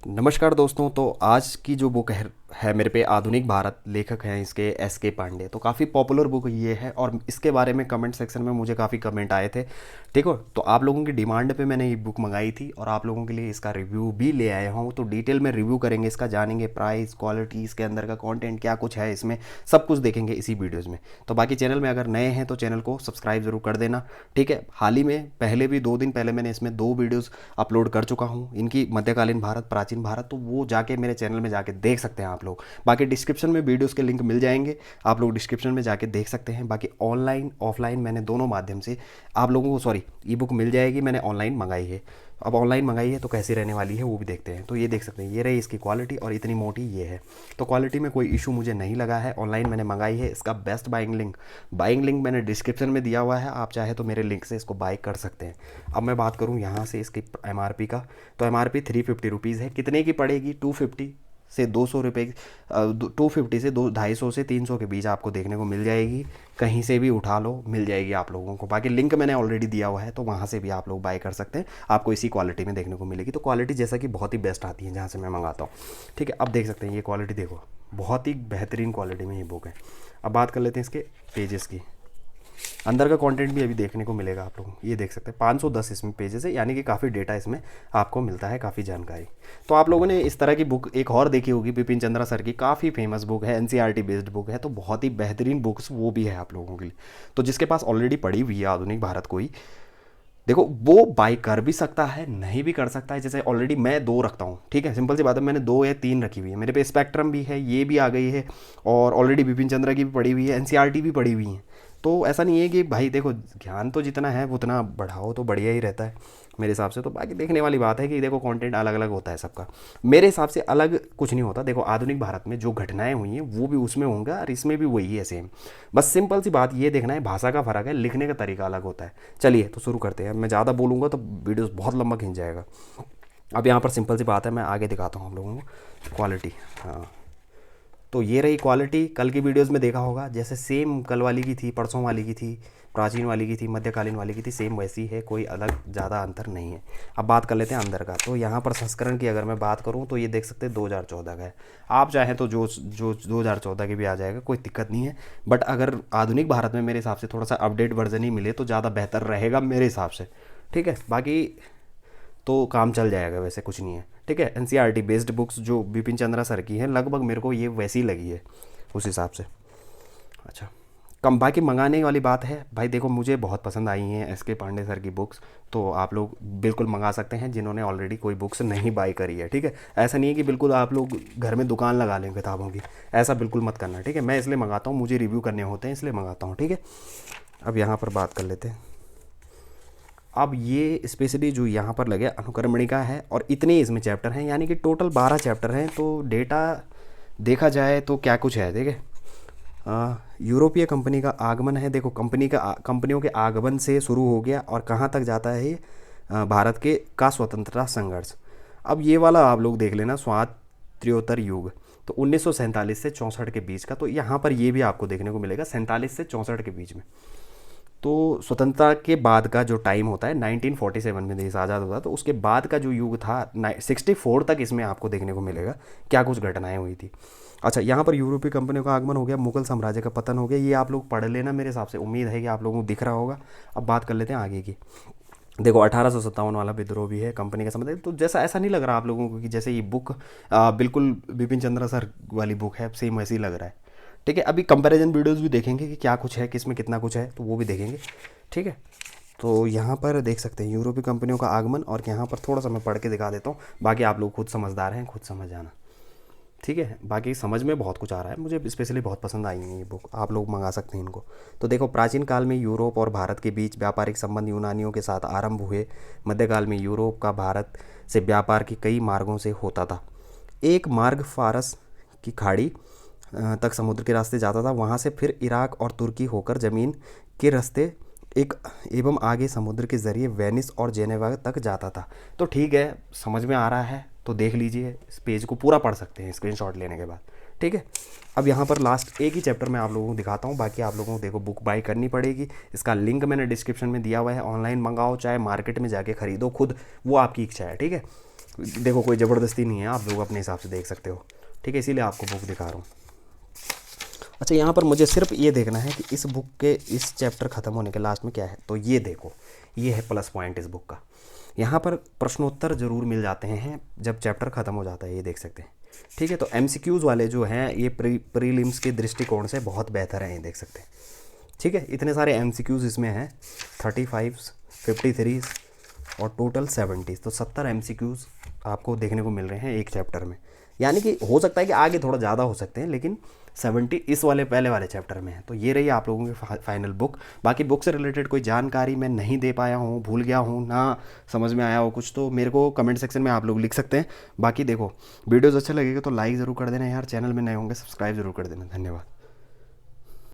नमस्कार दोस्तों। तो आज की जो बुक है मेरे पे आधुनिक भारत, लेखक हैं इसके एस के पांडे। तो काफ़ी पॉपुलर बुक ये है और इसके बारे में कमेंट सेक्शन में मुझे काफ़ी कमेंट आए थे। ठीक हो, तो आप लोगों की डिमांड पे मैंने ये बुक मंगाई थी और आप लोगों के लिए इसका रिव्यू भी ले आया हूँ। तो डिटेल में रिव्यू करेंगे इसका, जानेंगे प्राइस, क्वालिटी, इसके अंदर का कंटेंट क्या कुछ है इसमें, सब कुछ देखेंगे इसी वीडियोज़ में। तो बाकी चैनल में अगर नए हैं तो चैनल को सब्सक्राइब ज़रूर कर देना। ठीक है, हाल ही में पहले भी 2 दिन पहले मैंने इसमें 2 वीडियोज़ अपलोड कर चुका हूँ इनकी, मध्यकालीन भारत, प्राचीन भारत। तो वो जाके मेरे चैनल में जाके देख सकते हैं आप लोग। बाकी डिस्क्रिप्शन में वीडियोस के लिंक मिल जाएंगे, आप लोग डिस्क्रिप्शन में जाके देख सकते हैं। बाकी ऑनलाइन ऑफलाइन मैंने दोनों माध्यम से आप लोगों को, सॉरी, ई बुक मिल जाएगी, मैंने ऑनलाइन मंगाई है। अब ऑनलाइन मंगाई है तो कैसी रहने वाली है वो भी देखते हैं। तो ये देख सकते हैं, ये रही इसकी क्वालिटी और इतनी मोटी ये है। तो क्वालिटी में कोई इशू मुझे नहीं लगा है। ऑनलाइन मैंने मंगाई है। इसका बेस्ट बाइंग लिंक मैंने डिस्क्रिप्शन में दिया हुआ है, आप चाहे तो मेरे लिंक से इसको बाई कर सकते हैं। अब मैं बात करूँ यहाँ से इसकी MRP का, तो MRP 350 रुपीज़ है। कितने की पड़ेगी? 250 से 200 रुपये, 250 से 250 से 300 के बीच आपको देखने को मिल जाएगी। कहीं से भी उठा लो, मिल जाएगी आप लोगों को। बाकी लिंक मैंने ऑलरेडी दिया हुआ है, तो वहाँ से भी आप लोग बाय कर सकते हैं, आपको इसी क्वालिटी में देखने को मिलेगी। तो क्वालिटी जैसा कि बहुत ही बेस्ट आती है जहाँ से मैं मंगाता हूँ। ठीक है, अब देख सकते हैं ये क्वालिटी, देखो बहुत ही बेहतरीन क्वालिटी में ये बुक है। अब बात कर लेते हैं इसके पेजेस की। अंदर का कंटेंट भी अभी देखने को मिलेगा आप लोगों को। ये देख सकते हैं 510 इसमें पेजेस है, यानी कि काफ़ी डेटा इसमें आपको मिलता है, काफ़ी जानकारी। तो आप लोगों ने इस तरह की बुक एक और देखी होगी, बिपिन चंद्रा सर की, काफ़ी फेमस बुक है, NCERT बेस्ड बुक है। तो बहुत ही बेहतरीन बुक्स वो भी है आप लोगों के लिए। तो जिसके पास ऑलरेडी पढ़ी हुई है आधुनिक भारत कोई, देखो वो बाई कर भी सकता है, नहीं भी कर सकता है। जैसे ऑलरेडी मैं 2 रखता हूँ, ठीक है, सिंपल सी बात है, मैंने 2 या 3 रखी हुई है। मेरे पे स्पेक्ट्रम भी है, ये भी आ गई है, और ऑलरेडी बिपिन चंद्रा की भी पड़ी हुई है, NCERT भी पड़ी हुई है। तो ऐसा नहीं है कि भाई देखो, ज्ञान तो जितना है उतना बढ़ाओ तो बढ़िया ही रहता है मेरे हिसाब से। तो बाकी देखने वाली बात है कि देखो कंटेंट अलग अलग होता है सबका। मेरे हिसाब से अलग कुछ नहीं होता। देखो आधुनिक भारत में जो घटनाएं हुई हैं वो भी उसमें होंगे और इसमें भी वही है, सेम। बस सिंपल सी बात ये देखना है, भाषा का फ़र्क है, लिखने का तरीका अलग होता है। चलिए तो शुरू करते हैं। मैं ज़्यादा बोलूँगा तो वीडियो बहुत लंबा खिंच जाएगा। अब यहाँ पर सिंपल सी बात है, मैं आगे दिखाता हूँ आप लोगों को क्वालिटी। हाँ, तो ये रही क्वालिटी। कल की वीडियोस में देखा होगा, जैसे सेम कल वाली की थी, परसों वाली की थी, प्राचीन वाली की थी, मध्यकालीन वाली की थी, सेम वैसी है, कोई अलग ज़्यादा अंतर नहीं है। अब बात कर लेते हैं अंदर का। तो यहाँ पर संस्करण की अगर मैं बात करूँ तो ये देख सकते हैं 2014 का है। आप चाहें तो जो जो 2014 की भी आ जाएगा, कोई दिक्कत नहीं है। बट अगर आधुनिक भारत में मेरे हिसाब से थोड़ा सा अपडेट वर्जन ही मिले तो ज़्यादा बेहतर रहेगा मेरे हिसाब से। ठीक है, बाकी तो काम चल जाएगा, वैसे कुछ नहीं है। ठीक है, NCERT बेस्ड बुक्स जो बिपिन चंद्रा सर की हैं, लगभग मेरे को ये वैसी लगी है उस हिसाब से। अच्छा, कम बाकी मंगाने वाली बात है भाई, देखो मुझे बहुत पसंद आई हैं SK पांडे सर की बुक्स। तो आप लोग बिल्कुल मंगा सकते हैं जिन्होंने ऑलरेडी कोई बुक्स नहीं बाई करी है। ठीक है, ऐसा नहीं है कि बिल्कुल आप लोग घर में दुकान लगा लें किताबों की, ऐसा बिल्कुल मत करना। ठीक है, मैं इसलिए मंगाता हूँ, मुझे रिव्यू करने होते हैं इसलिए मंगाता हूँ। ठीक है, अब यहाँ पर बात कर लेते हैं। अब ये स्पेशली जो यहाँ पर लगे अनुक्रमणिका है, और इतने इसमें चैप्टर हैं, यानी कि टोटल 12 चैप्टर हैं। तो डेटा देखा जाए तो क्या कुछ है, देखिए यूरोपीय कंपनी का आगमन है। देखो कंपनियों के आगमन से शुरू हो गया और कहाँ तक जाता है ये, भारत के का स्वतंत्रता संघर्ष। अब ये वाला आप लोग देख लेना, स्वातंत्र्योत्तर युग, तो 1947 से 64 के बीच का। तो यहाँ पर ये भी आपको देखने को मिलेगा 47 से 64 के बीच में। तो स्वतंत्रता के बाद का जो टाइम होता है, 1947 में देश आज़ाद होता है, तो उसके बाद का जो युग था 64 तक, इसमें आपको देखने को मिलेगा क्या कुछ घटनाएं हुई थी। अच्छा, यहाँ पर यूरोपीय कंपनियों का आगमन हो गया, मुगल साम्राज्य का पतन हो गया, ये आप लोग पढ़ लेना, मेरे हिसाब से उम्मीद है कि आप लोगों को दिख रहा होगा। अब बात कर लेते हैं आगे की। देखो 1857 वाला विद्रोह भी है, कंपनी का संबंध। तो जैसा ऐसा नहीं लग रहा आप लोगों को कि जैसे ये बुक बिल्कुल बिपिन चंद्रा सर वाली बुक है, सेम वैसे ही लग रहा है। ठीक है, अभी कंपैरिजन वीडियोस भी देखेंगे कि क्या कुछ है, किस में कितना कुछ है, तो वो भी देखेंगे। ठीक है, तो यहाँ पर देख सकते हैं यूरोपीय कंपनियों का आगमन, और यहाँ पर थोड़ा सा मैं पढ़ के दिखा देता हूँ, बाकी आप लोग खुद समझदार हैं, खुद समझ जाना। ठीक है, बाकी समझ में बहुत कुछ आ रहा है, मुझे स्पेशली बहुत पसंद आई है ये बुक, आप लोग मंगा सकते हैं इनको। तो देखो, प्राचीन काल में यूरोप और भारत के बीच व्यापारिक संबंध यूनानियों के साथ आरंभ हुए। मध्यकाल में यूरोप का भारत से व्यापार की कई मार्गों से होता था। एक मार्ग फारस की खाड़ी तक समुद्र के रास्ते जाता था, वहाँ से फिर इराक और तुर्की होकर ज़मीन के रास्ते एक एवं आगे समुद्र के ज़रिए वेनिस और जेनेवा तक जाता था। तो ठीक है, समझ में आ रहा है तो देख लीजिए, इस पेज को पूरा पढ़ सकते हैं स्क्रीनशॉट लेने के बाद। ठीक है, अब यहाँ पर लास्ट एक ही चैप्टर मैं आप लोगों को दिखाता हूँ, बाकी आप लोगों को देखो बुक बाई करनी पड़ेगी। इसका लिंक मैंने डिस्क्रिप्शन में दिया हुआ है, ऑनलाइन मंगाओ चाहे मार्केट में जाके ख़रीदो खुद, वो आपकी इच्छा है। ठीक है, देखो कोई ज़बरदस्ती नहीं है, आप लोग अपने हिसाब से देख सकते हो, ठीक है, इसीलिए आपको बुक दिखा रहा हूँ। अच्छा, यहाँ पर मुझे सिर्फ ये देखना है कि इस बुक के इस चैप्टर ख़त्म होने के लास्ट में क्या है। तो ये देखो, ये है प्लस पॉइंट इस बुक का। यहाँ पर प्रश्नोत्तर ज़रूर मिल जाते हैं जब चैप्टर ख़त्म हो जाता है, ये देख सकते हैं, ठीक है। तो एमसीक्यूज़ वाले जो हैं ये प्रीलिम्स के दृष्टिकोण से बहुत बेहतर हैं, ये देख सकते हैं, ठीक है। इतने सारे एमसीक्यूज़ इसमें हैं, 35, 53 और टोटल 70, तो 70 एमसीक्यूज़ आपको देखने को मिल रहे हैं एक चैप्टर में। यानी कि हो सकता है कि आगे थोड़ा ज़्यादा हो सकते हैं, लेकिन 70 इस वाले पहले वाले चैप्टर में है। तो ये रही आप लोगों की फाइनल बुक। बाकी बुक से रिलेटेड कोई जानकारी मैं नहीं दे पाया हूँ, भूल गया हूँ, ना समझ में आया हो कुछ, तो मेरे को कमेंट सेक्शन में आप लोग लिख सकते हैं। बाकी देखो, वीडियोज़ अच्छे लगेगा तो लाइक ज़रूर कर देना यार, चैनल में नए होंगे सब्सक्राइब ज़रूर कर देना। धन्यवाद।